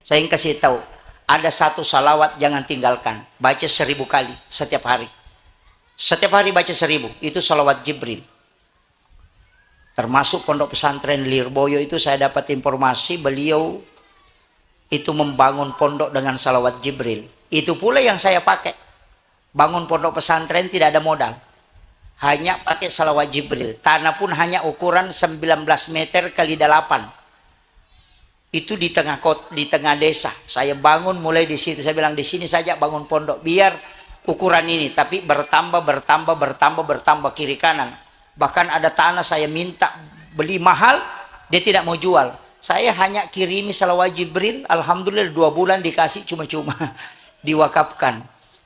Saya ingin kasih tahu, ada satu salawat jangan tinggalkan. Baca 1000 kali setiap hari. Setiap hari baca 1000. Itu salawat Jibril. Termasuk pondok pesantren Lirboyo itu saya dapat informasi beliau itu membangun pondok dengan salawat Jibril. Itu pula yang saya pakai. Bangun pondok pesantren tidak ada modal. Hanya pakai salawat Jibril. Tanah pun hanya ukuran 19 meter kali 8. Itu di tengah desa. Saya bangun mulai di situ. Saya bilang di sini saja bangun pondok biar ukuran ini, tapi bertambah kiri kanan. Bahkan ada tanah saya minta beli mahal, dia tidak mau jual. Saya hanya kirimi salawat Jibril, alhamdulillah 2 bulan dikasih cuma-cuma diwakafkan.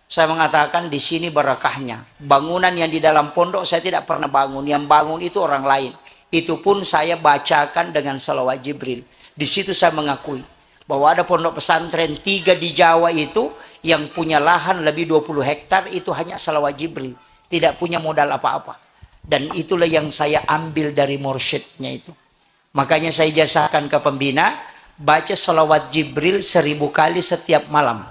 Saya mengatakan di sini barakahnya. Bangunan yang di dalam pondok saya tidak pernah bangun, yang bangun itu orang lain. Itu pun saya bacakan dengan salawat Jibril. Di situ saya mengakui bahwa ada pondok pesantren 3 di Jawa itu yang punya lahan lebih 20 hektar itu hanya salawat Jibril, tidak punya modal apa-apa. Dan itulah yang saya ambil dari mursyidnya itu. Makanya saya jasakan ke pembina, baca salawat Jibril 1000 kali setiap malam.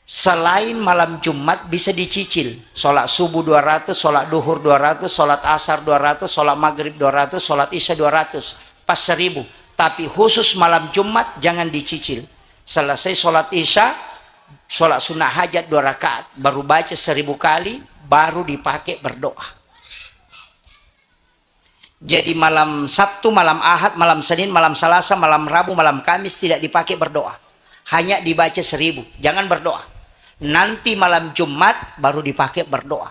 Selain malam Jumat bisa dicicil. Sholat subuh 200, sholat duhur 200, sholat asar 200, sholat maghrib 200, sholat isya 200. Pas 1000. Tapi khusus malam Jumat jangan dicicil. Selesai sholat isya, sholat sunnah hajat 2 rakaat. Baru baca 1000 kali, baru dipakai berdoa. Jadi malam Sabtu, malam Ahad, malam Senin, malam Selasa, malam Rabu, malam Kamis tidak dipakai berdoa. Hanya dibaca 1000. Jangan berdoa. Nanti malam Jumat baru dipakai berdoa.